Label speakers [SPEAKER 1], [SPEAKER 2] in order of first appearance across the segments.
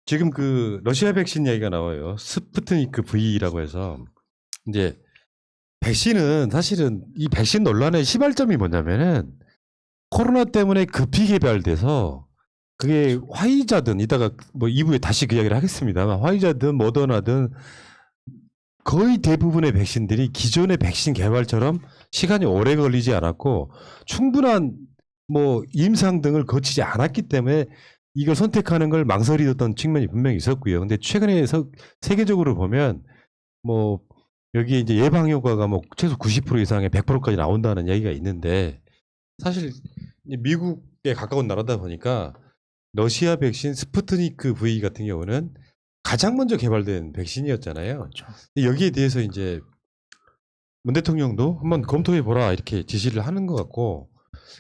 [SPEAKER 1] 지금 그 러시아 백신 얘기가 나와요. 스푸트니크 V라고 해서 이제 백신은 사실은 이 백신 논란의 시발점이 뭐냐면은 코로나 때문에 급히 개발돼서 그게 화이자든 이따가 뭐 2부에 다시 그 이야기를 하겠습니다만 화이자든 모더나든 거의 대부분의 백신들이 기존의 백신 개발처럼 시간이 오래 걸리지 않았고 충분한 뭐 임상 등을 거치지 않았기 때문에 이걸 선택하는 걸 망설이던 측면이 분명히 있었고요. 근데 최근에 세계적으로 보면 뭐 여기 이제 예방 효과가 뭐 최소 90% 이상의 100%까지 나온다는 얘기가 있는데 사실 미국에 가까운 나라다 보니까 러시아 백신 스푸트니크 V 같은 경우는 가장 먼저 개발된 백신이었잖아요.
[SPEAKER 2] 그렇죠.
[SPEAKER 1] 여기에 대해서 이제 문 대통령도 한번 검토해 보라 이렇게 지시를 하는 것 같고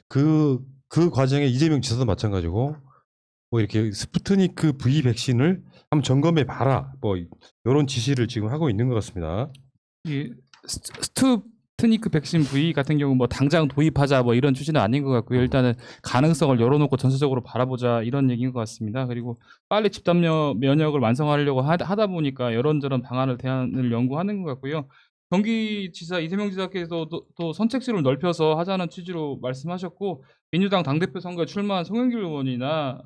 [SPEAKER 1] 그 과정에 이재명 지사도 마찬가지고 뭐 이렇게 스푸트니크 V 백신을 한번 점검해 봐라 뭐 이런 지시를 지금 하고 있는 것 같습니다.
[SPEAKER 2] 이 스푸트니크 백신 V 같은 경우 뭐 당장 도입하자 뭐 이런 취지는 아닌 것 같고요. 일단은 가능성을 열어놓고 전체적으로 바라보자 이런 얘기인 것 같습니다. 그리고 빨리 집단 면역을 완성하려고 하다 보니까 이런저런 대안을 연구하는 것 같고요. 경기지사 이재명 지사께서도 또 선택지를 넓혀서 하자는 취지로 말씀하셨고 민주당 당대표 선거에 출마한 송영길 의원이나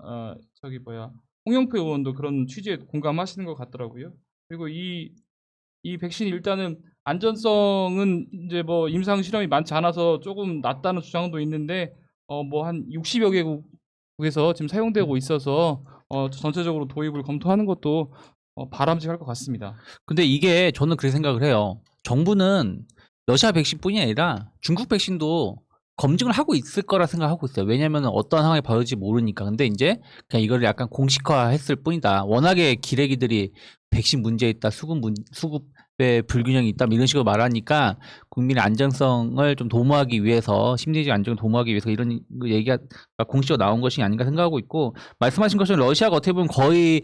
[SPEAKER 2] 홍영표 의원도 그런 취지에 공감하시는 것 같더라고요. 그리고 이 백신이 일단은 안전성은 이제 뭐 임상 실험이 많지 않아서 조금 낮다는 주장도 있는데 뭐 한 60여 개국에서 지금 사용되고 있어서 전체적으로 도입을 검토하는 것도 바람직할 것 같습니다.
[SPEAKER 3] 근데 이게 저는 그렇게 생각을 해요. 정부는 러시아 백신뿐이 아니라 중국 백신도 검증을 하고 있을 거라 생각하고 있어요. 왜냐하면 어떤 상황이 벌어질지 모르니까. 근데 이제 그냥 이거를 약간 공식화했을 뿐이다. 워낙에 기레기들이 백신 문제 있다, 수급의 불균형이 있다, 이런 식으로 말하니까 국민의 안정성을 좀 도모하기 위해서, 심리적 안정을 도모하기 위해서 이런 얘기가 공식적으로 나온 것이 아닌가 생각하고 있고, 말씀하신 것처럼 러시아가 어떻게 보면 거의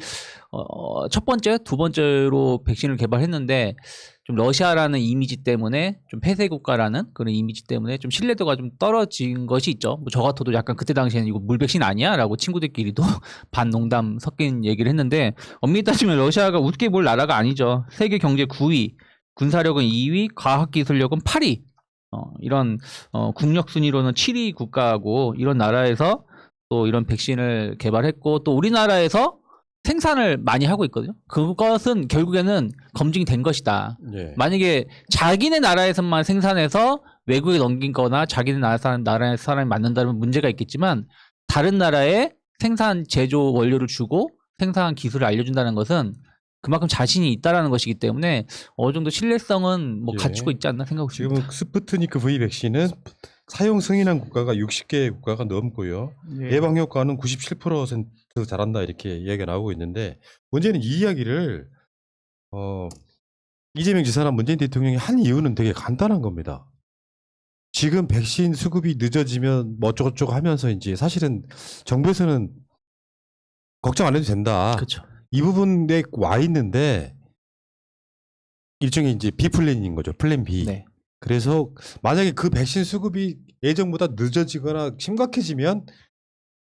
[SPEAKER 3] 첫 번째, 두 번째로 백신을 개발했는데 좀 러시아라는 이미지 때문에 좀 폐쇄 국가라는 그런 이미지 때문에 좀 신뢰도가 좀 떨어진 것이 있죠. 뭐 저 같아도 약간 그때 당시에는 이거 물백신 아니야라고 친구들끼리도 반농담 섞인 얘기를 했는데 엄밀히 따지면 러시아가 웃게 볼 나라가 아니죠. 세계 경제 9위, 군사력은 2위, 과학기술력은 8위. 이런 국력 순위로는 7위 국가고 이런 나라에서 또 이런 백신을 개발했고 또 우리나라에서 생산을 많이 하고 있거든요. 그것은 결국에는 검증이 된 것이다.
[SPEAKER 1] 예.
[SPEAKER 3] 만약에 자기네 나라에서만 생산해서 외국에 넘긴 거나 자기네 나라의 사람이 만든다면 문제가 있겠지만 다른 나라에 생산 제조 원료를 주고 생산 기술을 알려준다는 것은 그만큼 자신이 있다라는 것이기 때문에 어느 정도 신뢰성은 뭐
[SPEAKER 1] 예.
[SPEAKER 3] 갖추고 있지 않나 생각하고 있습니다.
[SPEAKER 1] 지금 스푸트니크 V 백신은 사용 승인한 국가가 60개 국가가 넘고요.
[SPEAKER 2] 예.
[SPEAKER 1] 예방 효과는 97% 잘한다 이렇게 이야기가 나오고 있는데 문제는 이 이야기를 이재명 지사나 문재인 대통령이 한 이유는 되게 간단한 겁니다. 지금 백신 수급이 늦어지면 뭐 어쩌고저쩌고 하면서 이제 사실은 정부에서는 걱정 안 해도 된다.
[SPEAKER 3] 그렇죠.
[SPEAKER 1] 이 부분에 와 있는데 일종의 이제 B 플랜인 거죠. 플랜 B.
[SPEAKER 3] 네.
[SPEAKER 1] 그래서 만약에 그 백신 수급이 예정보다 늦어지거나 심각해지면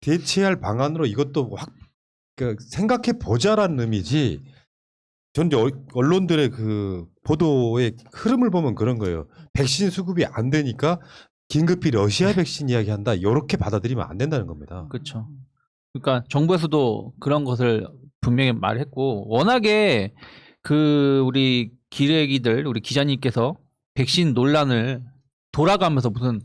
[SPEAKER 1] 대체할 방안으로 이것도 생각해 보자라는 의미지. 전 이제 언론들의 그 보도의 흐름을 보면 그런 거예요. 백신 수급이 안 되니까 긴급히 러시아 백신 이야기한다. 이렇게 받아들이면 안 된다는 겁니다.
[SPEAKER 3] 그렇죠. 그러니까 정부에서도 그런 것을 분명히 말했고 워낙에 우리 기레기들 우리 기자님께서 백신 논란을 돌아가면서 무슨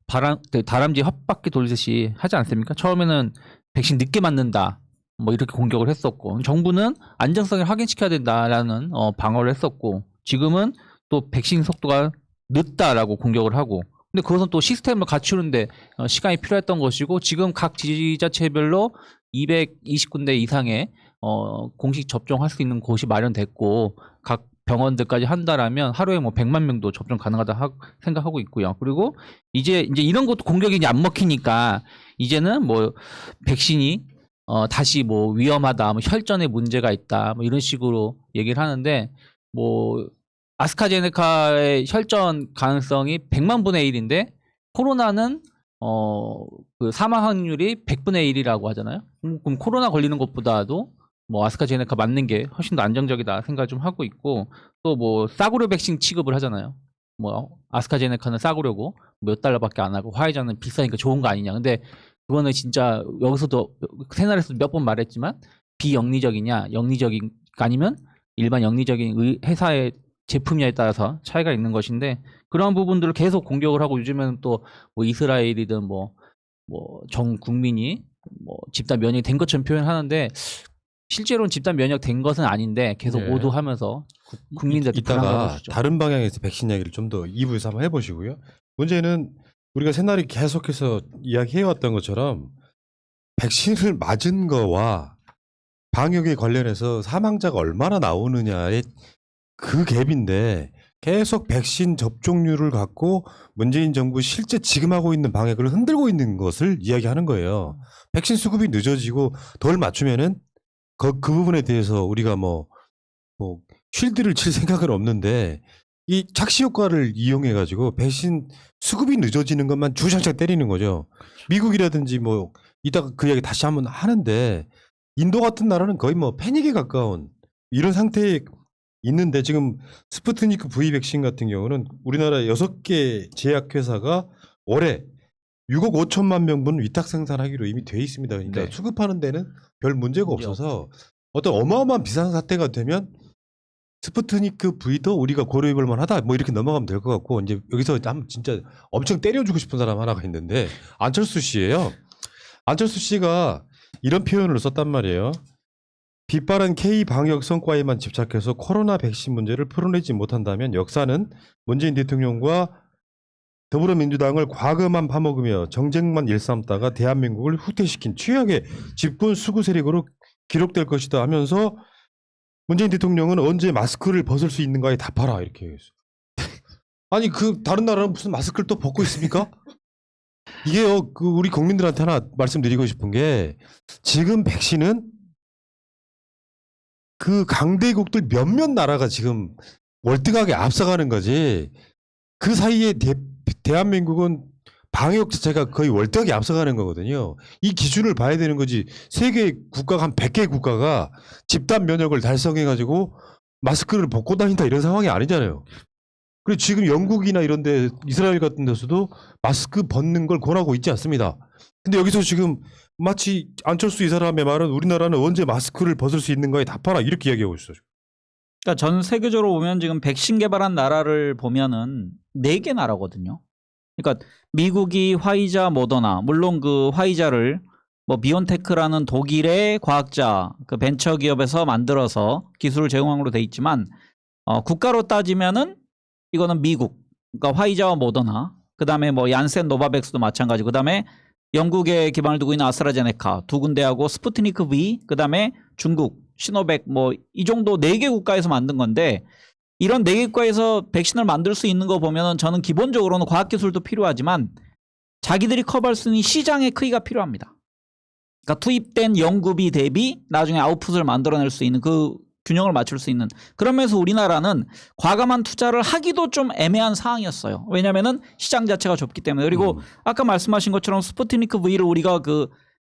[SPEAKER 3] 다람쥐 헛바퀴 돌듯이 하지 않습니까? 처음에는 백신 늦게 맞는다 뭐 이렇게 공격을 했었고 정부는 안정성을 확인시켜야 된다라는 방어를 했었고 지금은 또 백신 속도가 늦다라고 공격을 하고 근데 그것은 또 시스템을 갖추는데 시간이 필요했던 것이고 지금 각 지자체별로 220군데 이상의 공식 접종할 수 있는 곳이 마련됐고 각 병원들까지 한다라면 하루에 뭐 100만 명도 접종 가능하다 생각하고 있고요. 그리고 이제 이런 것도 공격이 이제 안 먹히니까 이제는 뭐 백신이 다시 뭐 위험하다, 뭐 혈전에 문제가 있다, 뭐 이런 식으로 얘기를 하는데 뭐 아스트라제네카의 혈전 가능성이 100만 분의 1인데 코로나는 그 사망 확률이 100분의 1이라고 하잖아요. 그럼 코로나 걸리는 것보다도 뭐 아스트라제네카 맞는 게 훨씬 더 안정적이다 생각을 좀 하고 있고 또 뭐 싸구려 백신 취급을 하잖아요. 뭐 아스트라제네카는 싸구려고 몇 달러밖에 안 하고 화이자는 비싸니까 좋은 거 아니냐. 근데 그거는 진짜 여기서도 새날에서도 몇 번 말했지만 비영리적이냐 영리적인 아니면 일반 영리적인 회사의 제품이냐에 따라서 차이가 있는 것인데 그런 부분들을 계속 공격을 하고 요즘에는 또 뭐 이스라엘이든 뭐 전 국민이 뭐 집단 면역이 된 것처럼 표현하는데 실제로는 집단 면역 된 것은 아닌데 계속
[SPEAKER 1] 네.
[SPEAKER 3] 오도하면서 국민들한테 불안감을
[SPEAKER 1] 이따가
[SPEAKER 3] 주죠.
[SPEAKER 1] 다른 방향에서 백신 이야기를 좀 더 2부에서 한번 해보시고요. 문제는 우리가 새날이 계속해서 이야기해왔던 것처럼 백신을 맞은 거와 방역에 관련해서 사망자가 얼마나 나오느냐의 그 갭인데 계속 백신 접종률을 갖고 문재인 정부 실제 지금 하고 있는 방역을 흔들고 있는 것을 이야기하는 거예요. 백신 수급이 늦어지고 덜 맞추면은 그 부분에 대해서 우리가 뭐 쉴드를 칠 생각은 없는데 이 착시 효과를 이용해 가지고 백신 수급이 늦어지는 것만 주장창 때리는 거죠. 미국이라든지 뭐 이따가 그 이야기 다시 한번 하는데 인도 같은 나라는 거의 뭐 패닉에 가까운 이런 상태에 있는데 지금 스푸트니크 V 백신 같은 경우는 우리나라 6개 제약회사가 올해 6억 5천만 명분 위탁 생산하기로 이미 돼 있습니다. 그러니까
[SPEAKER 3] 네.
[SPEAKER 1] 수급하는 데는 별 문제가
[SPEAKER 3] 문제
[SPEAKER 1] 없어서 어떤 어마어마한 비상사태가 되면 스푸트니크 V도 우리가 고려해 볼 만하다. 뭐 이렇게 넘어가면 될 것 같고 이제 여기서 한번 진짜 엄청 때려주고 싶은 사람 하나가 있는데 안철수 씨예요. 안철수 씨가 이런 표현을 썼단 말이에요. 빛바랜 K 방역 성과에만 집착해서 코로나 백신 문제를 풀어내지 못한다면 역사는 문재인 대통령과 더불어민주당을 과거만 파먹으며 정쟁만 일삼다가 대한민국을 후퇴시킨 최악의 집권 수구 세력으로 기록될 것이다 하면서 문재인 대통령은 언제 마스크를 벗을 수 있는가에 답하라 이렇게 했어요. 아니 그 다른 나라는 무슨 마스크를 또 벗고 있습니까? 이게요 그 우리 국민들한테 하나 말씀드리고 싶은 게 지금 백신은 그 강대국들 몇몇 나라가 지금 월등하게 앞서가는 거지 그 사이에 대한민국은 방역 자체가 거의 월등하게 앞서가는 거거든요. 이 기준을 봐야 되는 거지. 세계 국가가 한 100개 국가가 집단 면역을 달성해가지고 마스크를 벗고 다닌다 이런 상황이 아니잖아요. 그리고 지금 영국이나 이런 데 이스라엘 같은 데서도 마스크 벗는 걸 권하고 있지 않습니다. 근데 여기서 지금 마치 안철수 이 사람의 말은 우리나라는 언제 마스크를 벗을 수 있는가에 답하라 이렇게 이야기하고 있어요.
[SPEAKER 4] 그러니까 전 세계적으로 보면 지금 백신 개발한 나라를 보면은 4개 나라거든요. 그러니까 미국이 화이자, 모더나, 물론 그 화이자를 뭐 비온테크라는 독일의 과학자 그 벤처 기업에서 만들어서 기술을 제공한 걸로 돼 있지만 국가로 따지면은 이거는 미국, 그러니까 화이자와 모더나, 그 다음에 뭐 얀센 노바백스도 마찬가지, 그 다음에 영국에 기반을 두고 있는 아스트라제네카 2군데하고 스푸트니크 V, 그 다음에 중국 시노백 뭐 이 정도 4개 국가에서 만든 건데 이런 4개 국가에서 백신을 만들 수 있는 거 보면은 저는 기본적으로는 과학기술도 필요하지만 자기들이 커버할 수 있는 시장의 크기가 필요합니다. 그러니까 투입된 연구비 대비 나중에 아웃풋을 만들어낼 수 있는 그 균형을 맞출 수 있는 그런 면에서 우리나라는 과감한 투자를 하기도 좀 애매한 상황이었어요. 왜냐하면은 시장 자체가 좁기 때문에. 그리고 아까 말씀하신 것처럼 스푸트니크 V를 우리가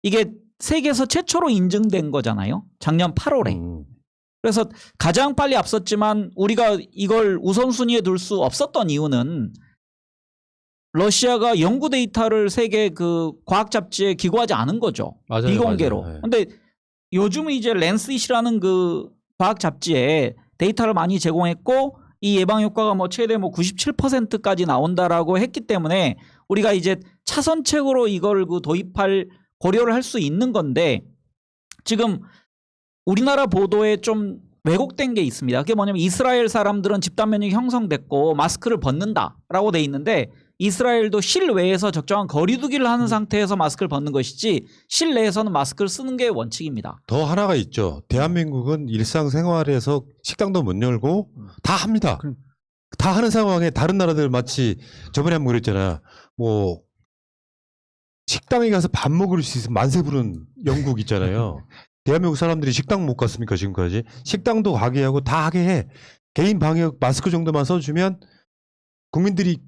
[SPEAKER 4] 이게 세계에서 최초로 인증된 거잖아요. 작년 8월에. 그래서 가장 빨리 앞섰지만 우리가 이걸 우선순위에 둘 수 없었던 이유는 러시아가 연구 데이터를 세계 그 과학 잡지에 기고하지 않은 거죠.
[SPEAKER 1] 맞아요,
[SPEAKER 4] 비공개로.
[SPEAKER 1] 맞아요. 네.
[SPEAKER 4] 근데 요즘은 이제 랜셋이라는 그 과학 잡지에 데이터를 많이 제공했고 이 예방 효과가 뭐 최대 뭐 97%까지 나온다라고 했기 때문에 우리가 이제 차선책으로 이걸 도입할 고려를 할 수 있는 건데 지금 우리나라 보도에 좀 왜곡된 게 있습니다. 그게 뭐냐면 이스라엘 사람들은 집단 면역이 형성됐고 마스크를 벗는다라고 돼 있는데 이스라엘도 실외에서 적정한 거리 두기를 하는 상태에서 마스크를 벗는 것이지 실내에서는 마스크를 쓰는 게 원칙입니다.
[SPEAKER 1] 더 하나가 있죠. 대한민국은 일상생활에서 식당도 못 열고 다 합니다. 다 하는 상황에 다른 나라들 마치 저번에 한번 그랬잖아. 뭐 식당에 가서 밥 먹을 수 있으면 만세 부른 영국 있잖아요. 대한민국 사람들이 식당 못 갔습니까 지금까지? 식당도 가게 하고 다 하게 해. 개인 방역 마스크 정도만 써주면 국민들이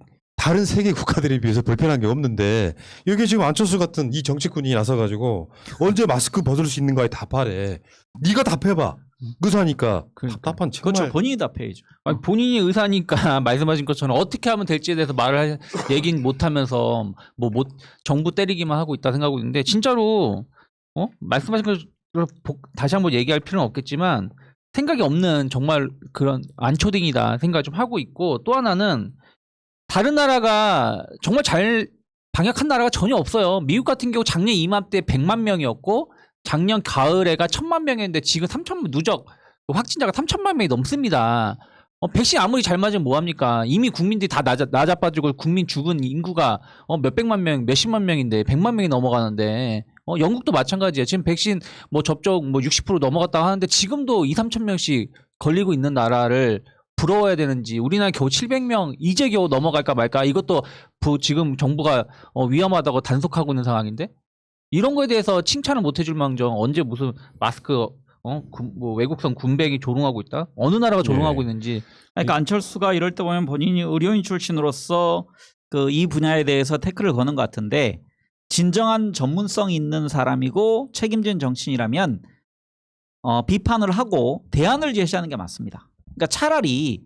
[SPEAKER 1] 다른 세계 국가들에 비해서 불편한 게 없는데 여기 지금 안철수 같은 이 정치꾼이 나서가지고 언제 마스크 벗을 수 있는가에 답하래. 네가 답해봐. 의사니까.
[SPEAKER 3] 그러니까.
[SPEAKER 1] 답답한 정말.
[SPEAKER 4] 그렇죠. 본인이 답해야죠.
[SPEAKER 3] 아니, 본인이 의사니까 말씀하신 것처럼 어떻게 하면 될지에 대해서 얘기는 못하면서 정부 때리기만 하고 있다 생각하고 있는데 진짜로 말씀하신 것처럼 다시 한번 얘기할 필요는 없겠지만 생각이 없는 정말 그런 안초딩이다 생각을 좀 하고 있고 또 하나는 다른 나라가 정말 잘 방역한 나라가 전혀 없어요. 미국 같은 경우 작년 이맘때 100만 명이었고 작년 가을에가 1000만 명이었는데 지금 3,000만 누적 확진자가 3,000만 명이 넘습니다. 백신 아무리 잘 맞으면 뭐합니까? 이미 국민들이 다 나자빠지고 국민 죽은 인구가 몇백만 명, 몇십만 명인데 100만 명이 넘어가는데 영국도 마찬가지예요. 지금 백신 접종 60% 넘어갔다고 하는데 지금도 2-3천 명씩 걸리고 있는 나라를 부러워야 되는지 우리나라 겨우 700명 이제 겨우 넘어갈까 말까 이것도 지금 정부가 위험하다고 단속하고 있는 상황인데 이런 거에 대해서 칭찬을 못 해줄 망정 언제 무슨 마스크 외국산 군백이 조롱하고 있다? 어느 나라가 조롱하고 있는지
[SPEAKER 4] 그러니까 안철수가 이럴 때 보면 본인이 의료인 출신으로서 이 분야에 대해서 태클을 거는 것 같은데 진정한 전문성 있는 사람이고 책임진 정치인이라면 비판을 하고 대안을 제시하는 게 맞습니다. 그러니까 차라리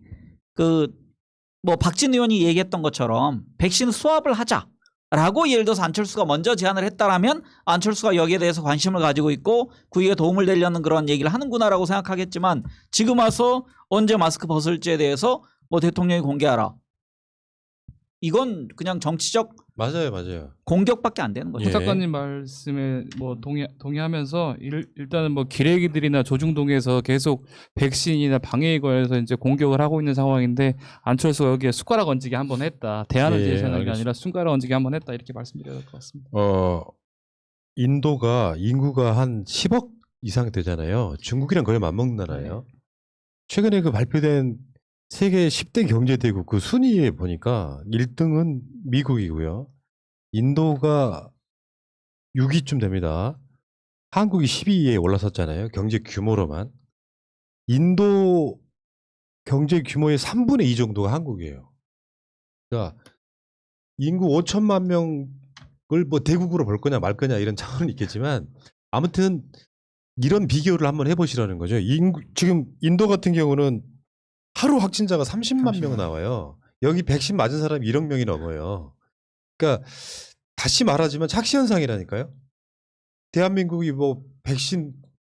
[SPEAKER 4] 박진 의원이 얘기했던 것처럼 백신 수합을 하자라고 예를 들어서 안철수가 먼저 제안을 했다라면 안철수가 여기에 대해서 관심을 가지고 있고 구의에 도움을 되려는 그런 얘기를 하는구나라고 생각하겠지만 지금 와서 언제 마스크 벗을지에 대해서 대통령이 공개하라. 이건 그냥 정치적
[SPEAKER 1] 맞아요.
[SPEAKER 4] 공격밖에 안 되는 거죠.
[SPEAKER 1] 예.
[SPEAKER 2] 조 작가님 말씀에 동의하면서 일단은 기레기들이나 조중동에서 계속 백신이나 방역에 관해서 이제 공격을 하고 있는 상황인데 안철수가 여기에 숟가락 얹기 한번 했다. 대안을
[SPEAKER 1] 예,
[SPEAKER 2] 제시하는 게
[SPEAKER 1] 알겠습니다.
[SPEAKER 2] 아니라 숟가락 얹기 한번 했다 이렇게 말씀드려야 될 것 같습니다.
[SPEAKER 1] 인도가 인구가 한 10억 이상 되잖아요. 중국이랑 거의 맞먹는 나라예요. 최근에 발표된 세계 10대 경제대국 그 순위에 보니까 1등은 미국이고요. 인도가 6위쯤 됩니다. 한국이 12위에 올라섰잖아요. 경제 규모로만. 인도 경제 규모의 3분의 2 정도가 한국이에요. 그러니까 인구 5천만 명을 대국으로 볼 거냐 말 거냐 이런 차원은 있겠지만 아무튼 이런 비교를 한번 해보시라는 거죠. 지금 인도 같은 경우는 하루 확진자가 30만 명 나와요. 여기 백신 맞은 사람이 1억 명이 넘어요. 그러니까 다시 말하지만 착시현상이라니까요. 대한민국이 백신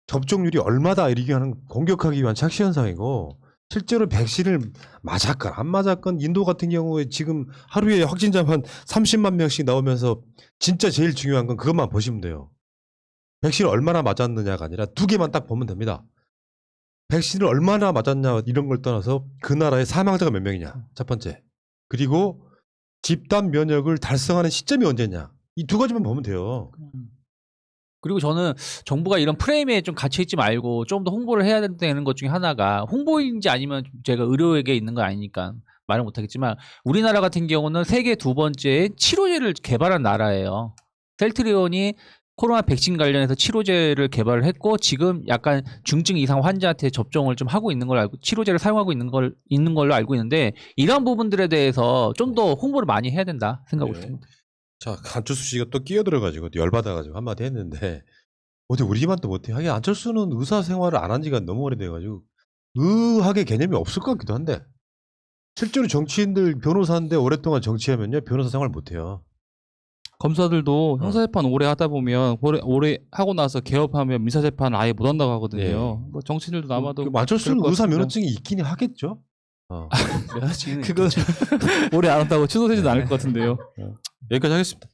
[SPEAKER 1] 접종률이 얼마다 이렇게 하는 공격하기 위한 착시현상이고 실제로 백신을 맞았건 안 맞았건 인도 같은 경우에 지금 하루에 확진자만 30만 명씩 나오면서 진짜 제일 중요한 건 그것만 보시면 돼요. 백신을 얼마나 맞았느냐가 아니라 두 개만 딱 보면 됩니다. 백신을 얼마나 맞았냐 이런 걸 떠나서 그 나라의 사망자가 몇 명이냐 첫 번째. 그리고 집단 면역을 달성하는 시점이 언제냐 이 두 가지만 보면 돼요.
[SPEAKER 3] 그리고 저는 정부가 이런 프레임에 좀 갇혀있지 말고 좀 더 홍보를 해야 되는 것 중에 하나가 홍보인지 아니면 제가 의료에게 있는 건 아니니까 말을 못하겠지만 우리나라 같은 경우는 세계 두 번째 치료제를 개발한 나라예요. 셀트리온이 코로나 백신 관련해서 치료제를 개발을 했고 지금 약간 중증 이상 환자한테 접종을 좀 하고 있는 걸 알고 치료제를 사용하고 있는 걸로 알고 있는데 이런 부분들에 대해서 좀 더 홍보를 많이 해야 된다 생각하고 있습니다.
[SPEAKER 1] 자, 안철수 씨가 또 끼어들어가지고 열받아가지고 한마디 했는데 어디 우리만 또 못해. 하긴 안철수는 의사 생활을 안 한 지가 너무 오래돼가지고 의학의 개념이 없을 것 같기도 한데 실제로 정치인들 변호사인데 오랫동안 정치하면요 변호사 생활 못해요.
[SPEAKER 2] 검사들도 형사재판 오래 하다 보면 오래 하고 나서 개업하면 민사재판 아예 못 한다고 하거든요. 정치인들도 아마도
[SPEAKER 1] 안철수는
[SPEAKER 2] 그럴 것
[SPEAKER 1] 의사
[SPEAKER 2] 같습니다.
[SPEAKER 1] 면허증이 있긴 하겠죠.
[SPEAKER 2] 그거 오래 안 한다고 취소되지도 않을 것 같은데요.
[SPEAKER 1] 여기까지 하겠습니다.